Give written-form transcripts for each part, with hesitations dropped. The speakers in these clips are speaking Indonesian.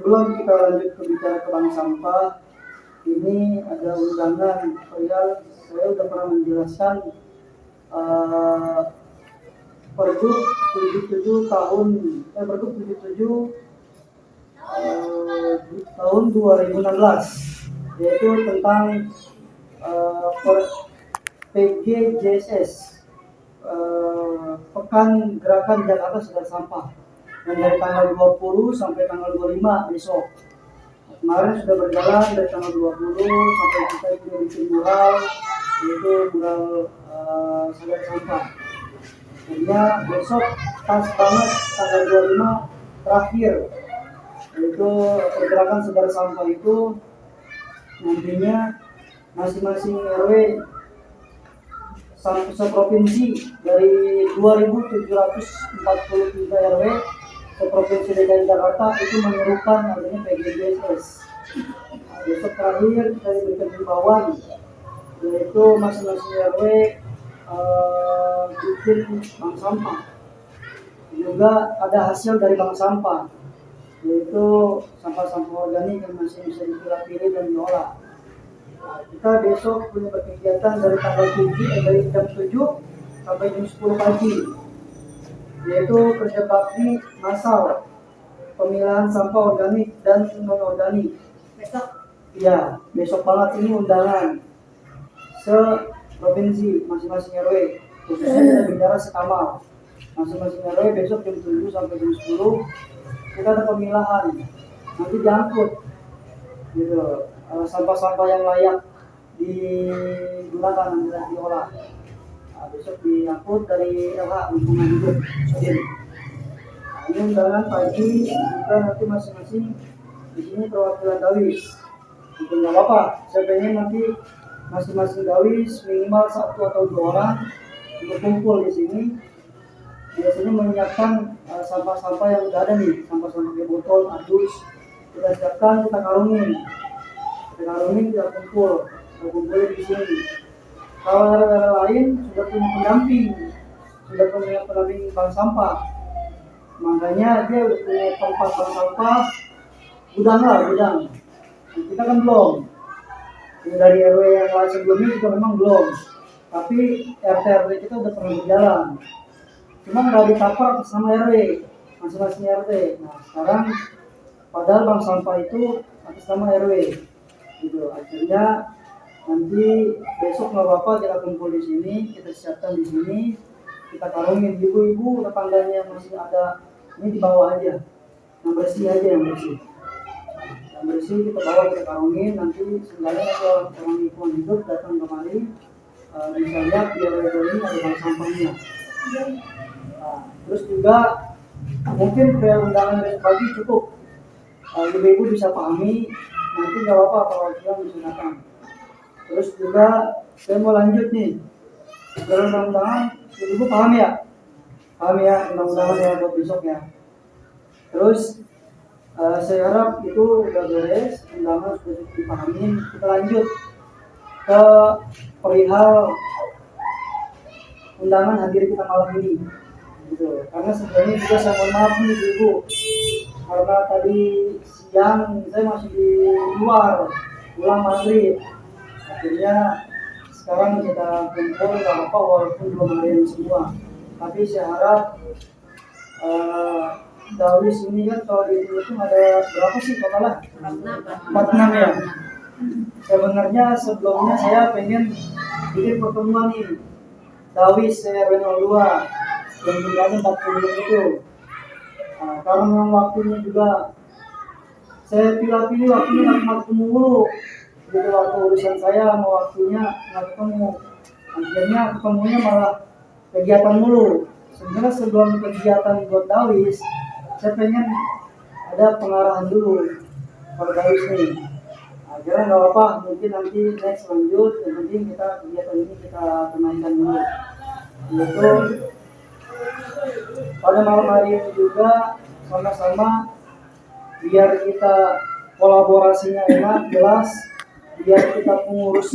sebelum kita lanjut ke bicara ke bank sampah, ini ada undangan. Saya udah pernah menjelaskan Pergub 77 Pergub 77 tahun 2016, yaitu tentang PGJSS, Pekan Gerakan Jakarta Sadar Sampah, yang dari tanggal 20 sampai tanggal 25 besok. Kemarin sudah berjalan dari tanggal 20 sampai kita bikin mural, yaitu mural sadar sampah. Akhirnya besok pas banget tanggal 25 terakhir, yaitu pergerakan sadar sampah itu nantinya masing-masing RW seprovinsi dari 2.743 RW seprovinsi DKI Jakarta itu menyerukan adanya PGJSS. Besok terakhir kita diberikan himbauan, yaitu masing-masing RW bikin bank sampah. Juga ada hasil dari bank sampah, yaitu sampah-sampah organik yang masih bisa dipilah-pilih dan diolah. Kita besok punya kegiatan dari tanggal 7 dari jam 7 sampai jam 10 pagi, yaitu kerja bakti massal pemilahan sampah organik dan non-organik. Besok banget ini undangan se-provinsi masing-masing RW, khususnya kita bicara sekamal. Masing-masing RW besok jam 7 sampai jam 10 kita ada pemilahan, nanti diangkut gitu, sampah-sampah yang layak digunakan dan diolah. Besok diangkut dari LH lingkungan hidup Sodin. Ini undangan pagi, kita nanti masing-masing di sini perwakilan Dawis. Itu nggak apa-apa, saya pengen nanti masing-masing Dawis minimal 1 atau 2 orang untuk kumpul di sini. Biasanya menyiapkan sampah-sampah yang udah ada nih, sampah-sampah kayak botol, adus, kita siapkan, kita karungin, kita kumpul di sini. Kalau daerah lain sudah punya pendamping bank sampah, makanya dia udah punya tempat bank sampah, gudang. Kita kan belum. Dari RW yang lain sebelumnya juga memang belum, tapi RT kita udah pernah berjalan. Cuma nggak ditapar sama RW, masing-masing RT. Nah sekarang padahal bank sampah itu atas nama RW, gitu. Akhirnya nanti besok nggak apa-apa kita kumpul di sini, kita siapkan di sini, kita karungin. Ibu-ibu tetangganya masih ada, ini di bawah aja, yang bersih kita bawa, kita karungin. Nanti sebenarnya orang lingkungan hidup datang kemari, bisa lihat di RW ini ada bank sampahnya. Terus juga mungkin undangan besok pagi cukup, ibu-ibu bisa pahami, nanti nggak apa-apa perwakilan bisa datang. Terus juga saya mau lanjut nih, dalam undang-undangan ibu paham ya undang-undangan yang buat besok ya. Terus saya harap itu udah beres, undangan sudah dipahami. Kita lanjut ke perihal undangan hadir kita malam ini, gitu. Karena sebenarnya juga saya mohon maaf nih ibu, karena tadi siang saya masih di luar pulang maghrib. Akhirnya sekarang kita kumpul, gak apa-apa walaupun belum ada yang semua. Tapi saya harap Dawis ini kan kalau di itu ada berapa sih totalnya? 46 ya. Sebenarnya sebelumnya saya pengen bikin pertemuan nih Dawis RW 02 yang jumlahnya 40 itu. Karena memang waktunya juga saya pilih-pilih waktunya nggak ketemu mulu. Jadi waktu urusan saya sama waktunya nggak ketemu. Akhirnya ketemunya malah kegiatan mulu. Sebenarnya sebelum kegiatan buat Dawis, saya pengen ada pengarahan dulu pada Dawis nih. Akhirnya nggak apa-apa, mungkin nanti next lanjut. Yang penting kita kegiatan ini kita tunaikan dulu. Yaitu pada malam hari ini juga sama-sama biar kita kolaborasinya enak, jelas, biar kita pengurus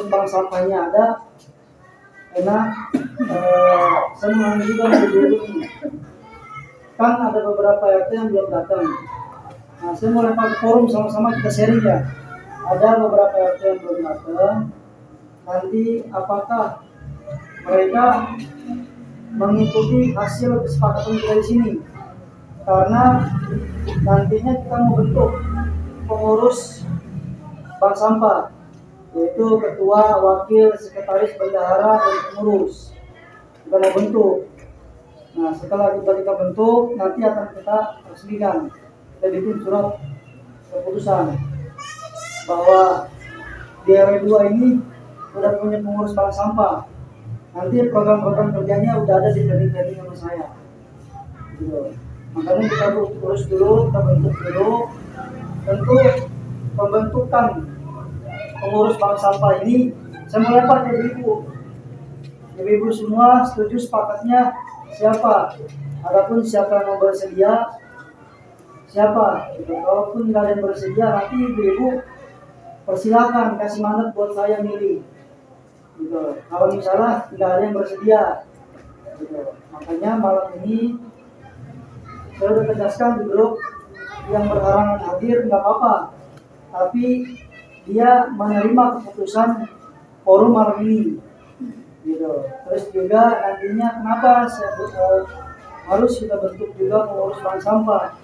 bank sampahnya ada, enak. Senang juga ini. Kan ada beberapa RT yang belum datang. Nah, saya mau lempar forum sama-sama kita sharing ya. Ada beberapa RT yang belum datang. Nanti apakah mereka mengikuti hasil kesepakatan kita di sini? Karena nantinya kita mau bentuk pengurus bank sampah, yaitu ketua, wakil, sekretaris, bendahara, dan pengurus. Kita mau bentuk. Nah, setelah kita bentuk, nanti akan kita resmikan. Kita bikin surat keputusan bahwa di RW 2 ini udah punya pengurus bank sampah. Nanti program-program kerjanya udah ada di planning sama saya. Gitu. Makanya kita urus dulu, kita bentuk dulu. Tentu pembentukan pengurus bank sampah ini saya mau lempar ke ibu. Ibu semua setuju sepakatnya siapa? Adapun siapa yang mau bersedia, siapa? Gitu. Kalaupun nggak ada yang bersedia, nanti ibu persilakan kasih mandat buat saya milih. Gitu. Kalau misalnya tidak ada yang bersedia, gitu. Makanya malam ini saya sudah tegaskan di grup yang berhalangan hadir nggak apa-apa, tapi dia menerima keputusan forum malam ini. Gitu. Terus juga nantinya kenapa harus kita bentuk juga pengurus bank sampah,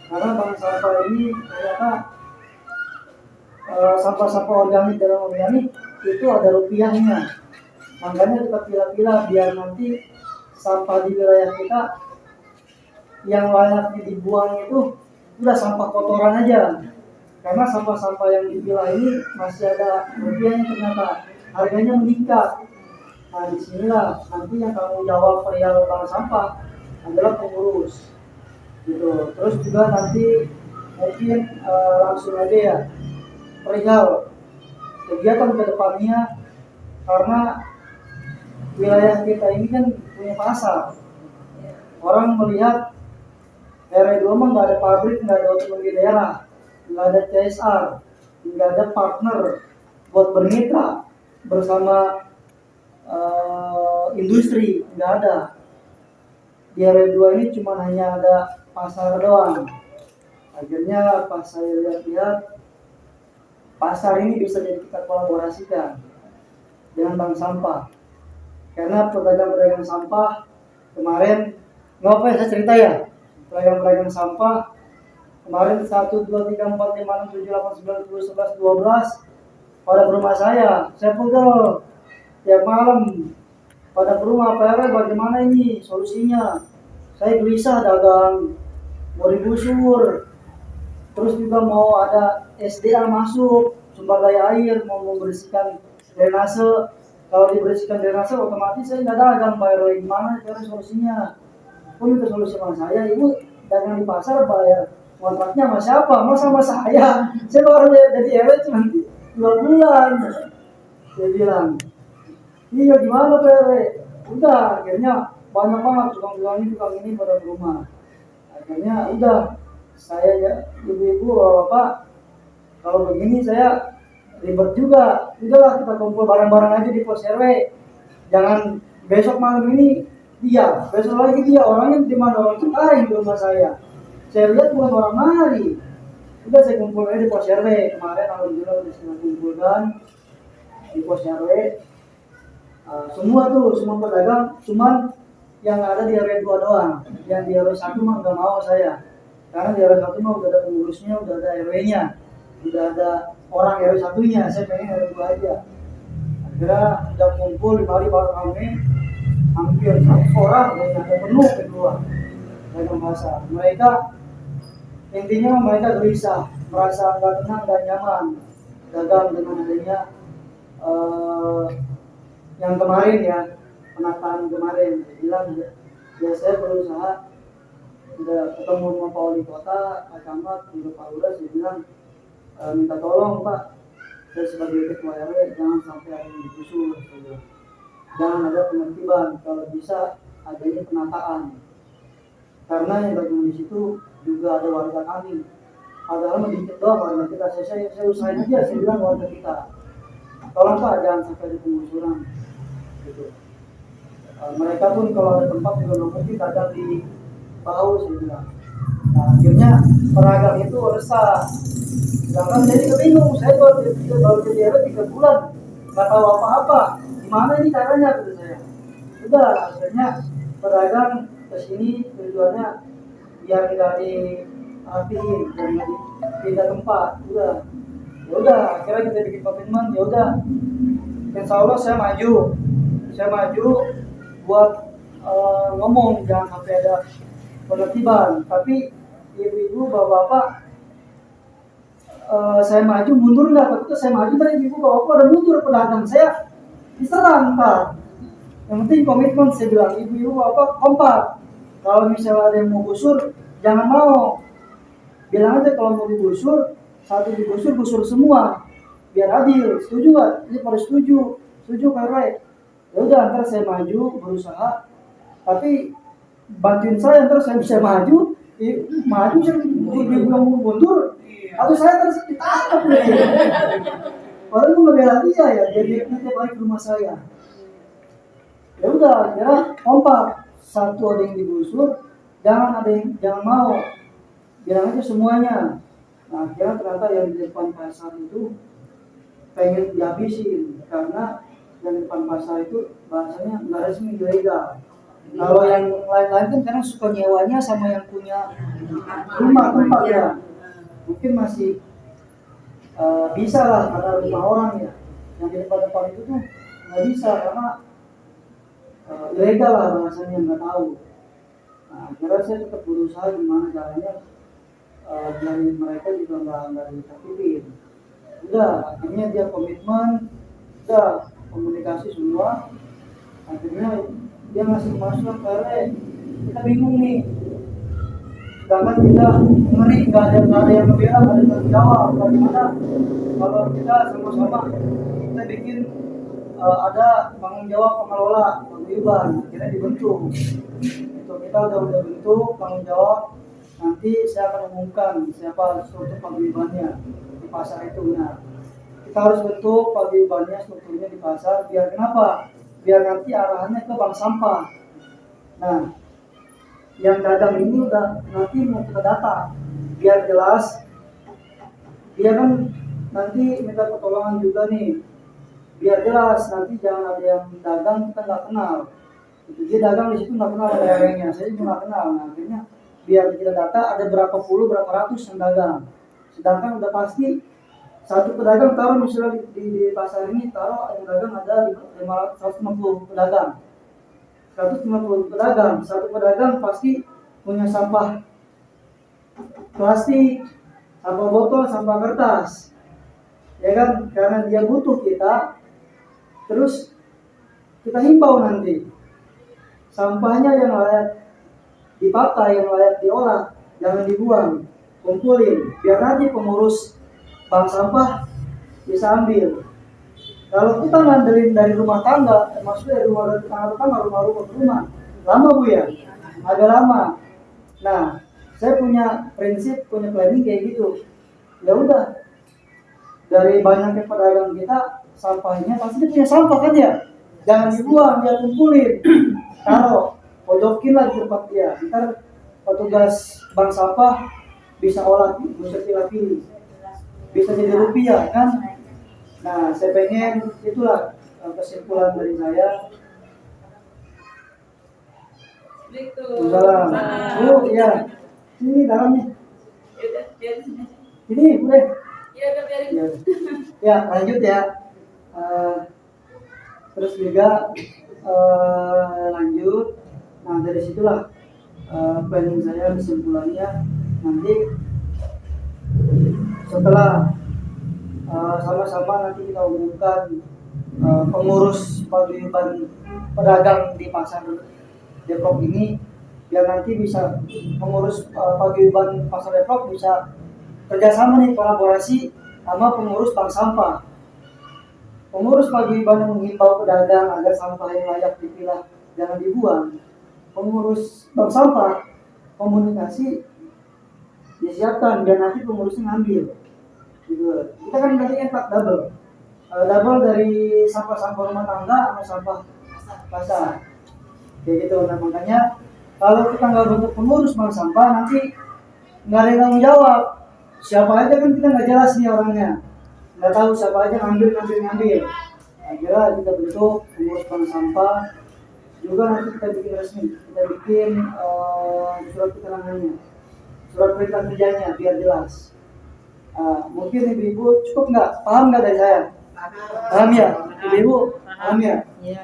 karena bank sampah ini ternyata sampah-sampah organik dalam organik itu ada rupiahnya. Makanya kita pilih-pilih biar nanti sampah di wilayah kita yang layaknya dibuang itu udah sampah kotoran aja. Karena sampah-sampah yang dipilah ini masih ada rupiahnya, ternyata harganya meningkat. Nah, disinilah nanti yang tanggung jawab perihal bank sampah adalah pengurus. Gitu. Terus juga nanti mungkin langsung aja ya perihal kegiatan ke depannya, karena wilayah kita ini kan punya pasar. Orang melihat RW 2 mah nggak ada pabrik, nggak ada otonomi daerah, nggak ada CSR, nggak ada partner buat bermitra bersama industri, nggak ada. Di RW 2 ini cuma hanya ada pasar doang. Akhirnya pas saya lihat-lihat, pasar ini bisa jadi kita kolaborasikan dengan bank sampah. Karena pedagang-pedagang sampah kemarin, nggak apa ya saya cerita ya, pedagang-pedagang sampah kemarin 1, 2, 3, 4, 5, 6, 7, 8, 9, 10, 11, 12 pada ke rumah saya pegel tiap malam pada ke rumah. Pak RW bagaimana ini solusinya? Saya gelisah dagang, mau digusur, terus juga mau ada SDA masuk, sumber daya air, mau membersihkan drainase. Kalau dibersihkan drainase otomatis saya nggak dagang. Pak RW gimana cara solusinya? Pun itu solusi sama saya, ibu dagang di pasar bayar kontraknya sama siapa? Sama saya. Saya baru jadi RW cuma 2 bulan. Dia bilang, iya gimana Pak RW? Udah, akhirnya banyak banget tukang ini pada ke rumah. Akhirnya udah, saya ya ibu-ibu bapak, kalau begini saya ribet juga. Udahlah kita kumpul bareng-bareng aja di pos RW. Jangan besok malam ini dia, besok lagi dia. Orangnya di mana? Orang Cengkareng di rumah saya. Saya lihat bukan orang mari. Udah saya kumpul aja di pos RW. Kemarin alhamdulillah udah saya kumpulkan di pos RW. Semua pedagang, cuman yang ada di RW 2 doang. Yang di RW 1 mah nggak mau saya. Karena di RW 1 mah udah ada pengurusnya, udah ada RW-nya, udah ada orang RW 1-nya. Saya pengen RW 2 aja. Akhirnya udah kumpul di Bali baru kami hampir 100 orang, dan ada penuh kedua dagang pasar. Mereka intinya mereka gelisah, merasa nggak tenang dan nyaman dagang dengan adanya yang kemarin ya, penataan kemarin. Dia bilang ya saya berusaha, udah ketemu sama Pak Wali Kota, Pak Camat, Pak Lurah, saya bilang minta tolong Pak, saya sebagai ketua RW jangan sampai ada yang digusur, jangan ada penertiban, kalau bisa adanya penataan, karena yang bagian di situ juga ada warga kami. Padahal sedikit doang warga kita, saya usahain aja, saya bilang warga kita, tolong Pak jangan sampai ada penggusuran. Gitu. Mereka pun kalau ada tempat juga nggak mungkin kadang di bau, saya bilang. Nah, akhirnya pedagang itu resah. Sedangkan saya juga bingung, saya baru jadi RW 3 bulan, nggak tahu apa-apa. Gimana ini caranya, kata saya. Udah, akhirnya pedagang kesini tujuannya biar nggak dirapiin, biar nggak pindah tempat. Ya udah, akhirnya kita bikin komitmen. Ya udah, insya Allah saya maju buat ngomong jangan sampai ada penertiban. Tapi ibu-ibu, bapak-bapak, saya maju mundur nggak? Tapi saya maju dari ibu bapak ada mundur, pedagang saya diserang ntar. Yang penting komitmen, saya bilang ibu bapak kompak. Kalau misalnya ada yang mau gusur, jangan mau. Bilang aja kalau mau digusur, satu digusur, gusur semua, biar adil. Setuju nggak? Ini pada setuju karena ya udah, ntar saya maju berusaha. Tapi bantuin saya, ntar saya bisa maju. Maju saya bilang mundur, atau saya terus ditangkap nih. Padahal itu ngebela dia ya, jadi nanti balik ke rumah saya. Ya udah, kira kompak, satu ada yang digusur, jangan mau, bilang aja semuanya. Nah, kira ternyata yang di depan pasar itu pengen dihabisin, karena yang di depan pasar itu bahasanya nggak resmi, ilegal. Kalau yang lain-lain kan kadang suka nyewanya sama yang punya rumah tempat ya, mungkin masih bisa lah karena rumah orang ya. Yang di depan-depan itu tuh nggak bisa karena ilegal lah bahasanya, nggak tahu. Nah, akhirnya saya tetap berusaha gimana caranya dari mereka juga nggak ditakutin. Udah, akhirnya dia komitmen, udah komunikasi semua. Akhirnya dia ngasih masukan karena kita bingung nih. Sedangkan kita ngeri, nggak ada yang membela, nggak ada yang menjawab. Bagaimana kalau kita sama-sama kita bikin ada tanggung jawab pengelola paguyuban, akhirnya dibentuk. Itu kita udah bentuk tanggung jawab. Nanti saya akan umumkan siapa struktur paguyubannya di pasar itu. Nah, kita harus bentuk paguyubannya, strukturnya di pasar. Biar kenapa? Biar nanti arahannya ke bank sampah. Nah, yang dagang ini udah nanti mau kita data biar jelas. Dia kan nanti minta pertolongan juga nih, biar jelas. Nanti jangan ada yang dagang kita nggak kenal. Dia dagang di situ nggak kenal orangnya, saya juga nggak kenal. Nah, akhirnya biar kita data ada berapa puluh, berapa ratus yang dagang. Sedangkan udah pasti satu pedagang taruh misalnya di pasar ini taruh yang dagang ada 150 pedagang. 150 pedagang, satu pedagang pasti punya sampah plastik, sampah botol, sampah kertas, ya kan? Karena dia butuh kita, terus kita himbau nanti sampahnya yang layak dipakai, yang layak diolah, jangan dibuang, kumpulin, biar nanti pengurus bank sampah bisa ambil. Kalau kita ngandelin dari rumah tangga, maksudnya dari rumah ke rumah, lama Bu ya, agak lama. Nah, saya punya prinsip, punya planning kayak gitu. Ya udah, dari banyaknya pedagang kita, sampahnya pasti dia punya sampah kan ya, jangan dibuang, dia kumpulin, taruh, pojokin lah di tempat dia. Ntar petugas bank sampah bisa olah, bisa pilih, bisa jadi rupiah kan. Nah, saya pengen itulah kesimpulan dari saya. Salam. Oh iya, sini dalamnya. Ini boleh. Ya, ya lanjut ya. Terus juga lanjut. Nah, dari situlah planning saya, kesimpulannya nanti setelah sama-sama nanti kita umumkan pengurus paguyuban pedagang di pasar Depok ini, biar nanti bisa pengurus paguyuban pasar Depok bisa kerjasama nih, kolaborasi sama pengurus bank sampah. Pengurus paguyuban yang menghimbau pedagang agar sampah yang layak dipilah jangan dibuang. Pengurus bank sampah komunikasi disiapkan dan nanti pengurusnya ngambil. Gitu. Kita kan gantinya double dari sampah-sampah rumah tangga sama sampah pasar kayak gitu. Nah, makanya kalau kita nggak bentuk pengurus bank sampah, nanti nggak ada yang tanggung jawab. Siapa aja kan kita nggak jelas nih orangnya, nggak tahu siapa aja ngambil. Akhirnya kita bentuk pengurus bank sampah, juga nanti kita bikin resmi, kita bikin surat keterangannya, surat perintah kerjanya biar jelas. Mungkin ibu-ibu cukup nggak, paham nggak dari saya? Paham ya, ibu-ibu paham ya? Iya,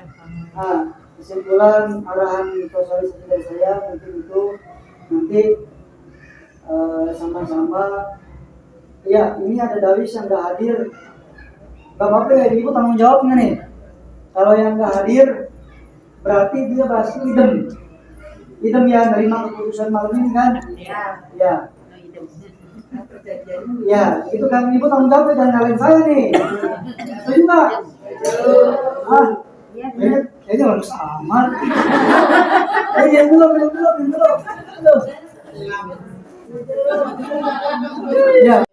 paham. Kesimpulan arahan sosialisasi dari saya mungkin itu nanti sama-sama. Ya, ini ada Dawis yang nggak hadir, nggak apa-apa ya, ibu tanggung jawab nggak nih? Kalau yang nggak hadir, berarti dia pasti idem ya, nerima keputusan malam ini kan? Ya. Ya, itu kan ibu tanggung jawab, jangan nyalain saya nih. Setuju nggak? Kayaknya harus aman. Belum. Ya.